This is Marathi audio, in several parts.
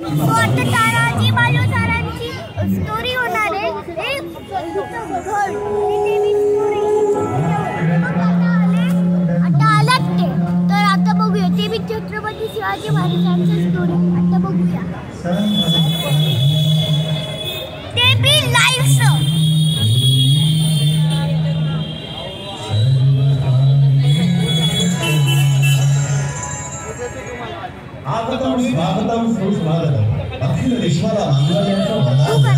ताराजी बालू सरांची स्टोरी होणार आहे आता आलात ते तर आता बघूया ते बी छत्रपती शिवाजी महाराजांची स्टोरी आता बघूया ते बी लाईव्ह स्वागतम सुस्वागतम अखिल विश्वाला मंगळाचा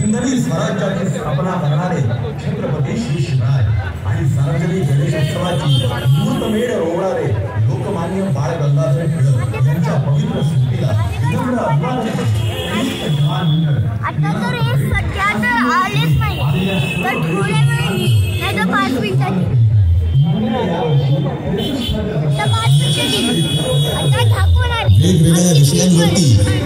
नवीन स्वराज्याची स्थापना करणारे छत्रपती श्री शिवराय आणि सार्वजनिक गणेशोत्सवाची मुहूर्तमेढ रोवणारे लोकमान्य बाळ गंगाधर टिळक यांच्या पवित्र स्मृतीला विनम्र अभिवादन आता तर हे सध्या तर आलेच नाही तर थोड्या वेळ नाही तर 5 मिनिटांनी वेगवेगळ्या विषयांवरती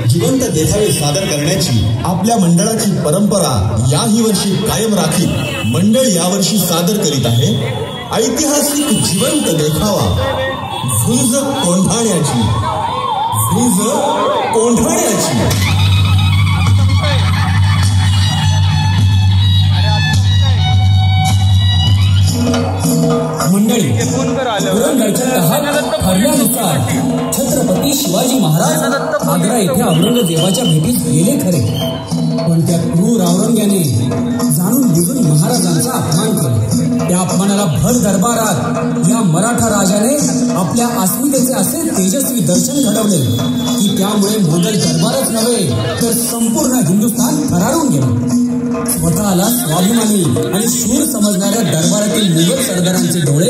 जिवंत देखावे सादर करण्याची आपल्या मंडळाची परंपरा याही वर्षी कायम राखीत मंडळ यावर्षी सादर करीत आहे ऐतिहासिक जिवंत देखावा झुंज कोंढाण्याची मंडळी ठरल्यानुसार छत्रपती शिवाजी महाराज आग्रा येथे औरंगजेबाच्या भेटीस गेले खरे पण त्या क्रूर औरंग्याने जाणून बुजून महाराजांचा अपमान केला त्या अपमानाला भर दरबारात या मराठा राजाने आपल्या अस्मितेचे असे तेजस्वी दर्शन घडवले की त्यामुळे मोगल दरबारच नव्हे तर संपूर्ण हिंदुस्थान थरारून गेले स्वतःला स्वाभिमानी आणि शूर समजणाऱ्या दरबारातील मुघल सरदारांचे डोळे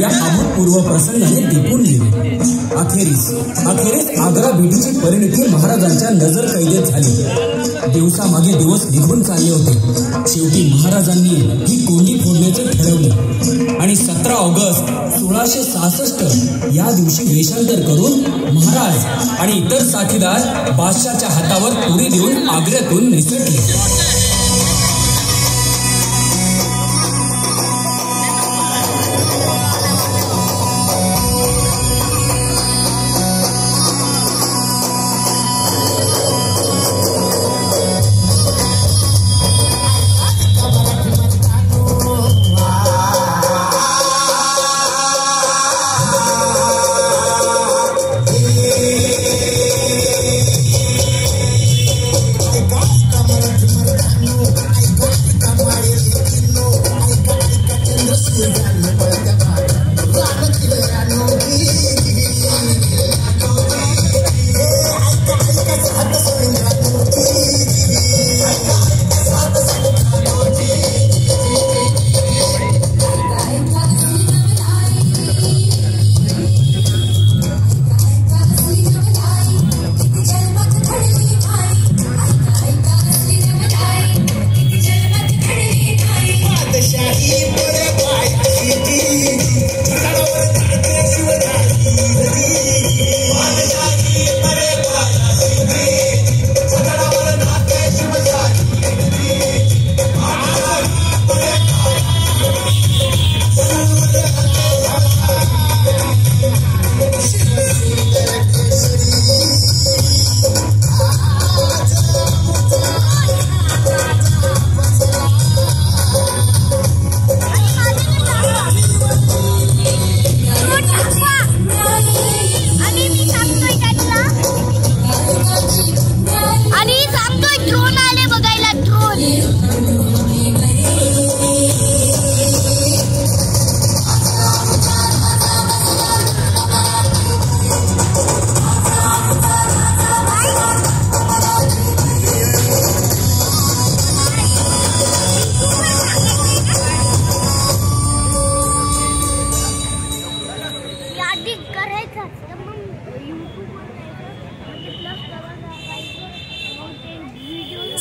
या अभूतपूर्व प्रसंगाने दिपून गेले अखेरीस आग्रा भेटीची परिणती महाराजांच्या नजर कैदेत झाली दिवसामागे दिवस निघून चालले होते शेवटी महाराजांनी ही कोंडी फोडण्याचे ठरवले आणि 17 ऑगस्ट 1666 या दिवशी वेषांतर करून महाराज आणि इतर साथीदार बादशाहच्या हातावर तुरी देऊन आग्र्यातून निसटले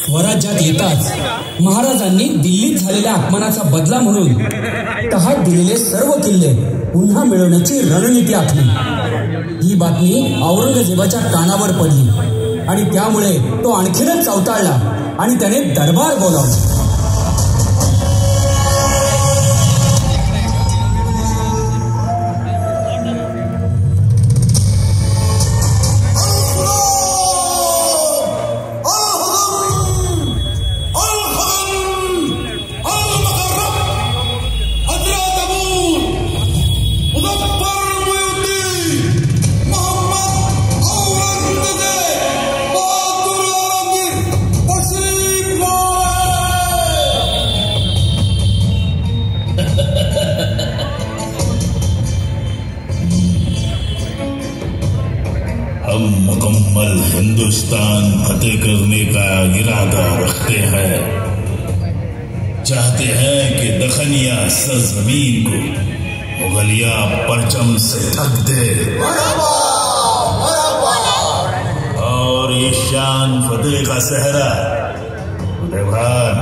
स्वराज्यात येताच महाराजांनी दिल्लीत झालेल्या अपमानाचा बदला म्हणून तहाट दिलेले सर्व किल्ले पुन्हा मिळवण्याची रणनीती आखली ही बातमी औरंगजेबाच्या कानावर पडली आणि त्यामुळे तो आणखीनच चौताळला आणि त्याने दरबार बोलावला हम मुकम्मल हिंदुस्तान फतेह करने का इरादा रखते हैं। चाहते हैं कि दखनिया सरजमीन को मुगलिया परचम से ढक दे और ये शान फतेह का सहरा उदयभान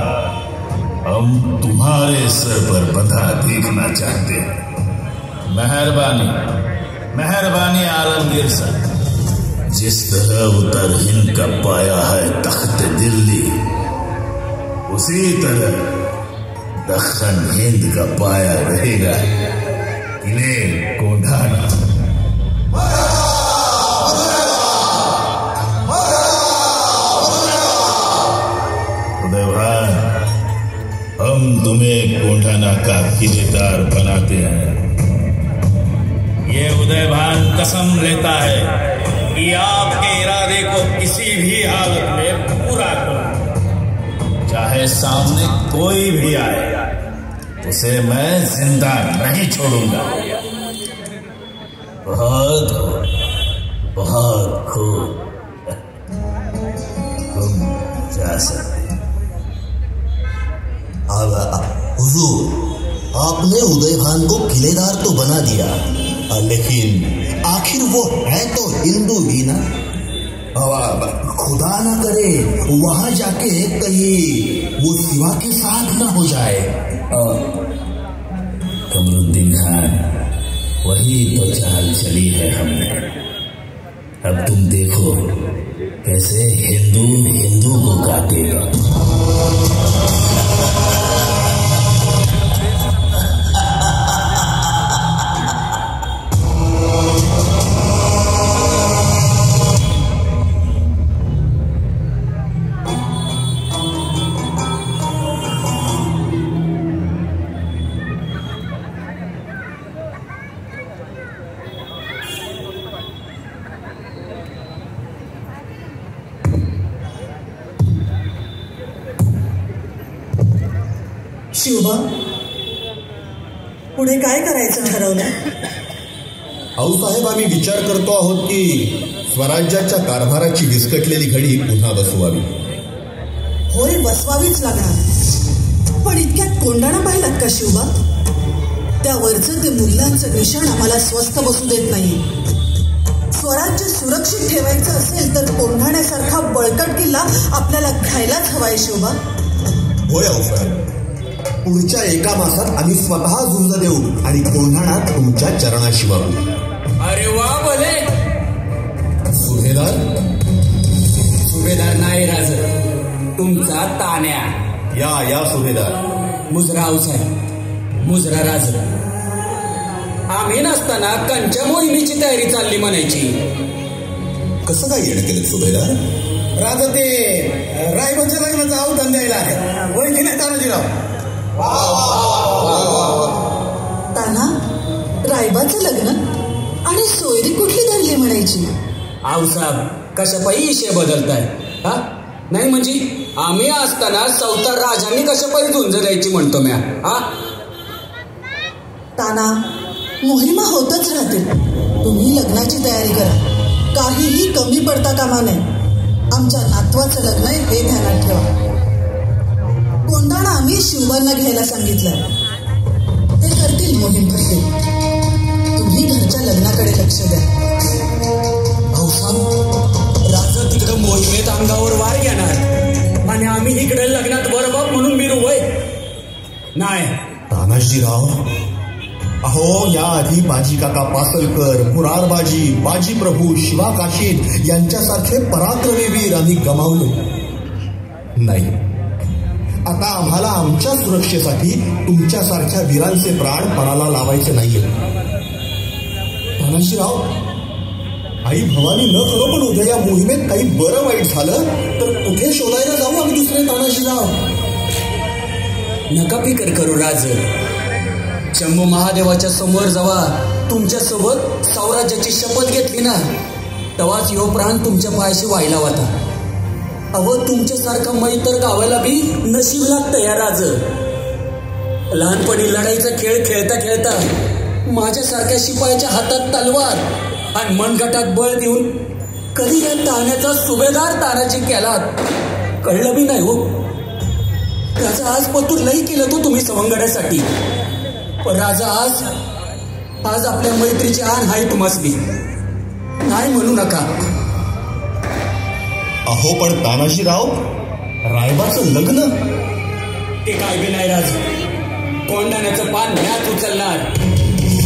हम तुम्हारे सर पर बंधा देखना चाहते हैं। मेहरबानी मेहरबानी आलमगीर साहब, जिस तरह उतर हिंद का पाया है तख्त दिल्ली, उसी तरह दखन हिंद का पाया रहेगा किले कोंढाना। उदयभान, हम तुम्हें कोंढाना का किलेदार बनाते हैं। ये उदयभान कसम लेता है कि आपके इरादे को किसी भी हालत में पूरा करूं, चाहे सामने कोई भी आए, उसे मैं जिंदा नहीं छोड़ूंगा। बहुत खूब तुम जा सकते। हुजूर, आपने उदयभान को किलेदार तो बना दिया, लेकिन आखिर वो है तो हिंदू ही ना। खुदा ना करे वहां जाके कहीं वो शिवा के साथ ना हो जाए। कमरुद्दीन खान, वही तो चाल चली है हमने। अब तुम देखो कैसे हिंदू को काटेगा। शिवबा, पुढे काय करायचं ठरवलं? आऊसाहेब, आम्ही विचार करतो आहोत की स्वराज्याच्या कारभाराची विस्कटलेली घडी पुन्हा बसवावी. होय, बसवावीच लागणार. पण इतक्यात कोंढाणा पाहिलात का शिवबा? त्यावरचं ते मुलांचं विषण आम्हाला स्वस्थ बसू देत नाही. स्वराज्य सुरक्षित ठेवायचं असेल तर कोंढाण्यासारखा बळकट किल्ला आपल्याला घ्यायलाच हवाय शिवबा. होय आऊसाहेब, पुढच्या 1 मासात आम्ही स्वतः झुंज देऊ आणि कोंढाणा तुमच्या चरणाशी वागू. अरे वा भले. सुभेदार नाही राज, तुमचा तान्या. या सुभेदार. मुजरा आऊसाहेब, मुजरा राज. आम्ही नसताना कंच्या मोहिमेची तयारी चालली म्हणायची. कसं काय येणं केलं सुभेदार? राजा, ते रायबाच्या लग्नाचा अवधान द्यायला आहे. वय की नाही तानाजीराव? ताना, रायबाचं लग्न आणि सोयरी कुठली धरली म्हणायची? आऊसाहेब, कशापायी विषय बदलताय? हा नाही म्हणजे आम्ही असताना चौथ्या राजांनी कशापायी झुंज द्यायची म्हणतो म्या. हा ताना, मोहिमा होतच राहतील. तुम्ही लग्नाची तयारी करा. काहीही कमी पडता कामा नये. आमच्या नातवाचं लग्न आहे हे ध्यानात ठेवा. कोंढाणा आम्ही शिवबांना घ्यायला सांगितलं. ते करतील मोहीम करतील. तुम्ही घरच्या लग्नाकडे लक्ष द्या. राजा तिकडे मोहिमेत अंगावर वार घेणार आणि आम्ही इकडे लग्नात बरोबर म्हणून मिरू वय नाही. तानाजीराव, अहो, याआधी बाजी काका पासलकर, मुरारबाजी, बाजी प्रभू, शिवा काशीद यांच्यासारखे पराक्रमी वीर आम्ही गमावले नाही. आता आम्हाला आमच्या सुरक्षेसाठी तुमच्यासारख्या वीरांचे प्राण पणाला लावायचे नाहीये. तानाजीराव, आई भवानी न करो, पण उद्या या मोहिमेत काही बरं वाईट झालं तर कुठे शोधायला जाऊ आम्ही दुसरे? तानाजीराव, नका फिकर करू राज. शंभू महादेवाच्या समोर जेव्हा तुमच्या सोबत साम्राज्याची शपथ घेतली ना, तेव्हाच यो प्राण तुमच्या पायाशी व्हायला होता. अव तुमच्यासारखा मैत्र गावाला बी नशीब लागतं या राज. लहानपणी लढाईचा खेळ खेळता खेळता माझ्यासारख्या शिपायाच्या हातात तलवार आणि मनगटात बळ देऊन कधी या ताण्याचा सुभेदार तानाजी केलात कळलं बी नाही हो. राजा आज पतूर लई केलं तो तुम्ही सवंगड्यासाठी, पण राजा आज आपल्या मैत्रीची आण हाय तुम्हासनी, नाही म्हणू नका. अहो पण तानाजीराव, रायबाचं लग्न ते काय बी नाही राज. कोंढाण्याचं पान ह्यात उचलणार.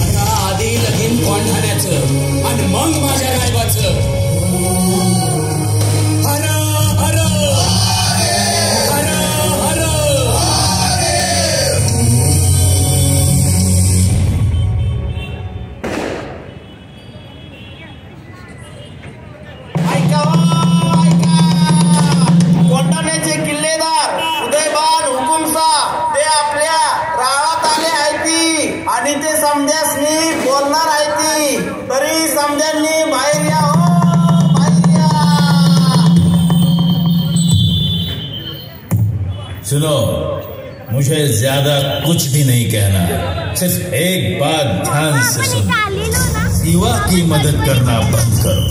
आता आधी लगीन कोंढाण्याचं आणि मग माझ्या रायबाचं. हर हर हर हर. कोंढाण्याचे किल्लेदार उदयभान हुकुमसा ते आपल्या राळात आले आहेत आणि ते समध्यासनी बोलणार आहेत. तरी समध्यांनी बाहेर या, हो बाहेर या. सुनो, मुझे ज्यादा कुछ भी नहीं कहना, सिर्फ एक बात ध्यान से सुनो. सिवा की मदद करना बंद करो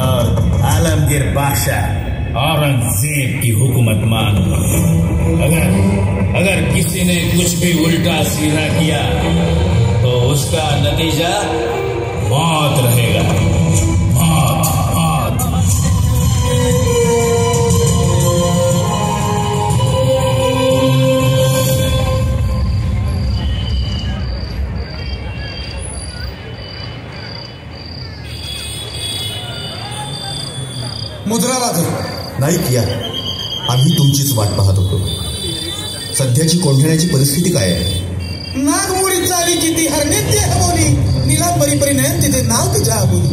और आलमगीर बादशाह औरंगजेब की हुकूमत मानो. अगर किसी ने कुछ भी उल्टा सीधा किया तो उसका नतीजा मौत रहेगा. मौत मौत. मुद्रा राजा नाही किया, आम्ही तुमचीच वाट पाहत होतो. सध्याची कोंढाण्याची परिस्थिती काय आहे? नागमोडी चाली जिथे हरणे ते हवली नीला परिपरी नयन तिथे नाव तुझ्या हवली.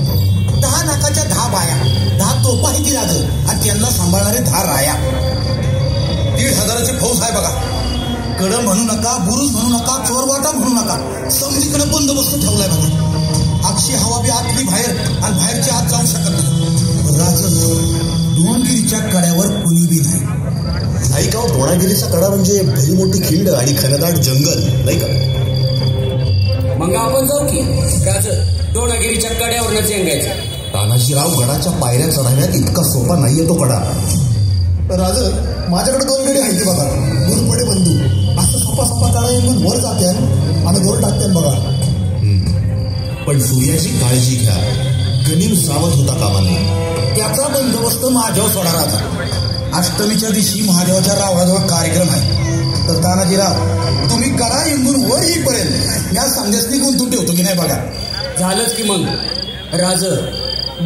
10 नाकाच्या 10 बाया, 10 तोपा ही ती राज आणि त्यांना सांभाळणारे 10 राया. 1,500ची फौज आहे बघा. कडं म्हणू नका, बुरुज म्हणू नका, चोरवाटा म्हणू नका, समजीकडे बंदोबस्त ठेवलाय बघा. अक्षी हवा बी आतली बाहेर आणि बाहेरची आत जाऊ शकत नाही. राज दोनगिरीच्या कड्यावर कुणी बी नाही का? द्रोणागिरीचा कडा म्हणजे भली मोठी खिंड आणि खनदाट जंगल नाही का? मग आपण जाऊ की राज, द्रोणागिरीच्या कड्यावरच येंगायचं. तानाजीराव, गडाच्या पायऱ्या चढवण्यात इतका सोपा नाहीये तो कडा. राज माझ्याकडे 2 गडी आहेत बघा. गुरपडे बंधू असं सोपा काढा येऊन वर जाते आणि वर टाकते बघा. पण सूर्याची काळजी घ्या, गनिम सावध होता कामा नये. त्याचा बंदोबस्त महादेव सोडा राजा. अष्टमीच्या दिवशी महादेवाच्या रावळाजवळ कार्यक्रम आहे. तर तानाजीराव, तुम्ही कडा इंगून वर येईपर्यंत या संदेशनी गुंतून ठेवतो की नाही बघा. झालंच की मग राज.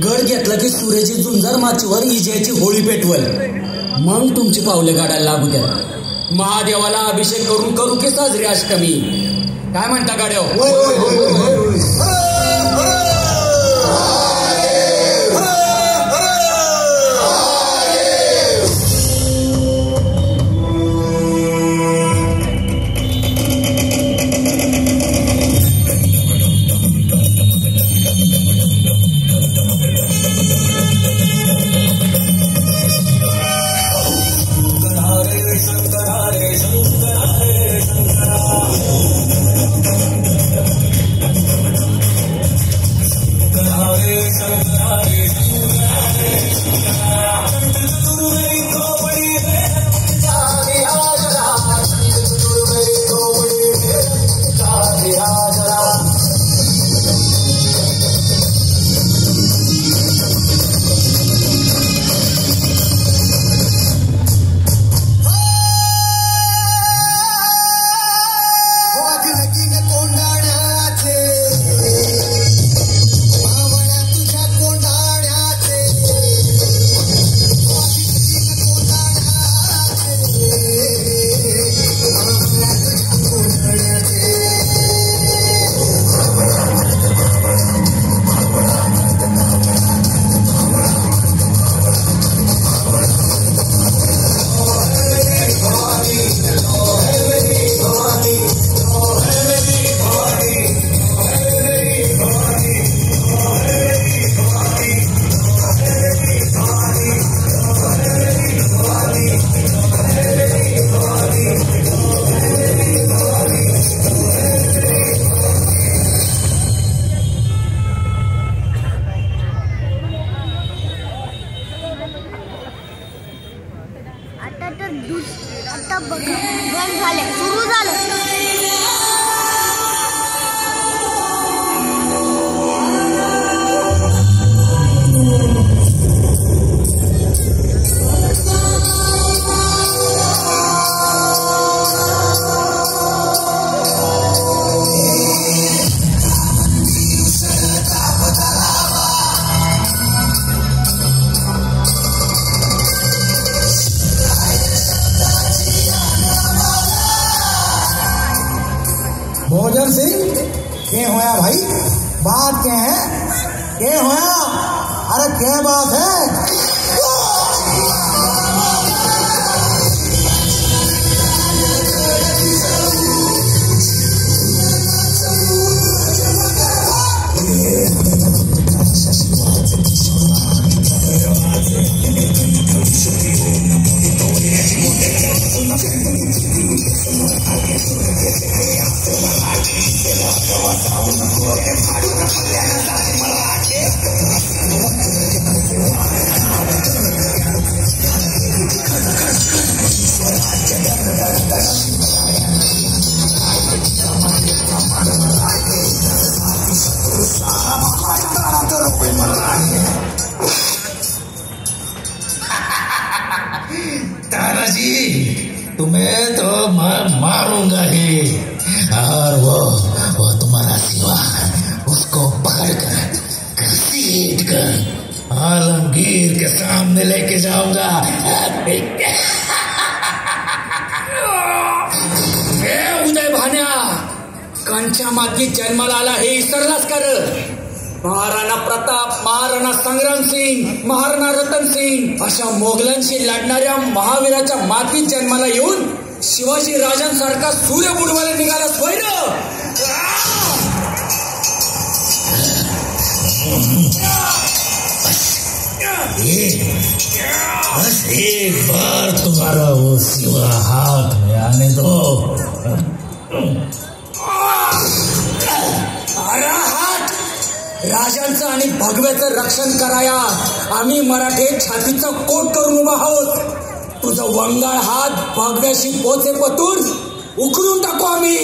गड घेतला की सूर्याची झुंजार माचीवर इजेची होळी पेटवल. मग तुमची पावले गाड्याला लागू द्या. महादेवाला अभिषेक करू की साजरी अष्टमी. काय म्हणता गाड्या? गप बघा. गण झाले, सुरू झालं. भोजन सिंह के होया भाई, बात क्या है? के होया? अरे क्या बात है? तानाजी, तुम्हें तो मैं मारूंगा ही, और वो तुम्हारा सिवा उसको पकड़कर घसीट कर आलमगीर के सामने लेके जाऊंगा. उदय भान्या, कंच्या मातीत जन्माला आला हे विसरलास कर. महाराणा प्रताप, महाराणा संग्राम सिंग, महाराणा रतन सिंग अशा मोगलांशी लढणाऱ्या महावीराच्या मातीत जन्माला येऊन शिवाजी राजांसारखा सूर्य बुडवायला निघालास वैर. बस एक बार तुम्हारा वो सिवा हाथ में आने दो. राजांचं आणि भगव्याचं रक्षण कराया आम्ही मराठे छातीचा कोट करून उभा आहोत. तुझं वंगाळ हात भगव्याशी पोचे पतून उकळून टाकू आम्ही.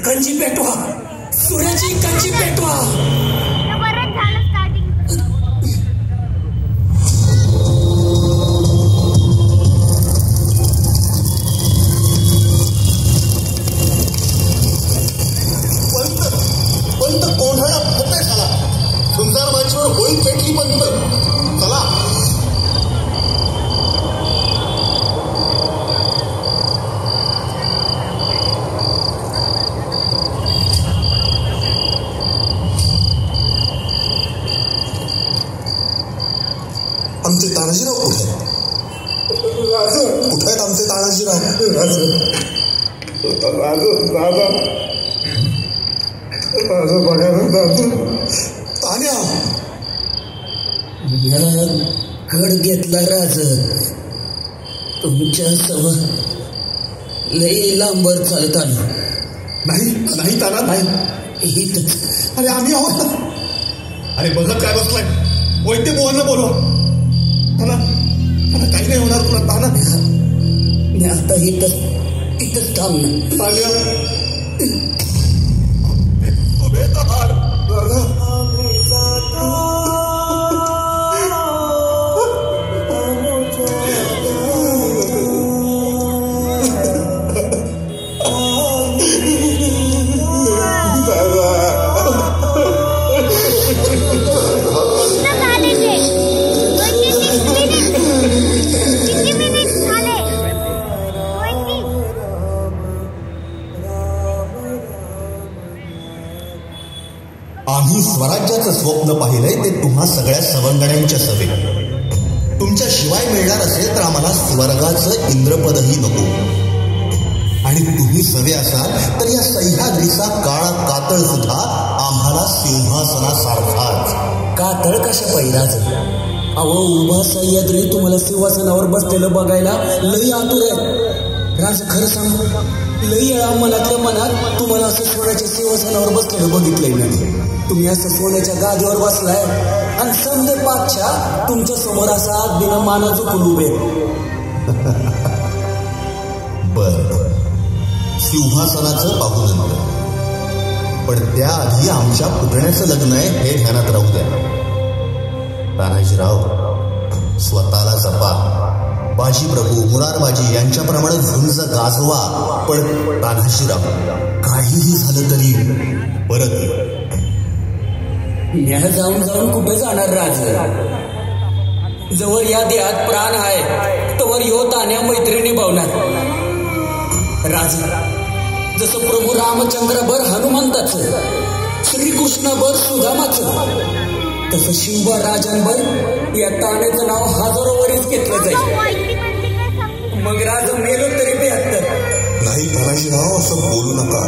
कंची पेटवा, सूर्याची कंची पेटवा. बरं झालं स्टार्टिंग. पंत कोंढाळा फटे झाला. सुंदर मंचवर होईल पेटली पंत. चला. आमचे तानाजीराव कुठे आहेत? कुठे आहेत आमचे तानाजीराव? तान्या, गड घेतला राज, तुमच्या सव लई लांबर चालताना. नाही नाही ताना, नाही. अरे आम्ही आहोत ना. अरे बघत काय बसलाय? वैद्य मोहनला बोलवा. काही नाही होणार तुला ताना. मी आता इथंच थांबणार. तान्या, आम्ही स्वराज्याचं स्वप्न पाहिलंय ते तुम्हा सगळ्या सवंगड्यांच्या सवे. तुमच्या शिवाय मिळणार असेल तर आम्हाला स्वर्गाचं इंद्रपदही नको. आणि तुम्ही सवे असाल तर या सह्याद्रीचा काळा कातळ सुद्धा आम्हाला सिंहासनासारखाच. कातळ कशा पैराच? अहो, उभा सह्याद्री तुम्हाला सिंहासनावर बसलेलं बघायला लई आतुर आहे. राज, खरं सांगू, लई वेळा मनातल्या मनात तुम्हाला असं सोन्याच्या सिंहासनावर बसलेलं बघितलंय नाही. तुम्ही असं सोन्याच्या गादीवर बसलाय आणि समजे पाचशा तुमच्या समोर असा बिना माना झुकून उभे. बर, सिंहासनाचं पाहू नंतर, पण त्याआधी आमच्या पुतण्याचं लग्न आहे हे ध्यानात राहू द्या. तानाजीराव, स्वतःला जपा. बाजीप्रभू, मुरारबाजी यांच्याप्रमाणे झुंज गाजवा, पण तानाजीराव, काहीही झालं तरी परत न्याय जाऊन जाऊन कुठे जाणार राज? जवळ या देहात प्राण आहे तवर यो तान्या मैत्रिणी भावणार. राज, जसं प्रभू रामचंद्रभर हनुमंताचं, श्रीकृष्णभर सुदामाचं, तसं शिवबा राजांभर या ताण्याचं नाव हजारो वरीस घेतलं जाईल. मग राज मेलो तरी 72. नाही तानाजीराव, असं बोलू नका.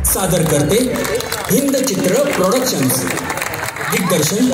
सादर करते हिंद चित्र प्रोडक्शन्स. दिग्दर्शन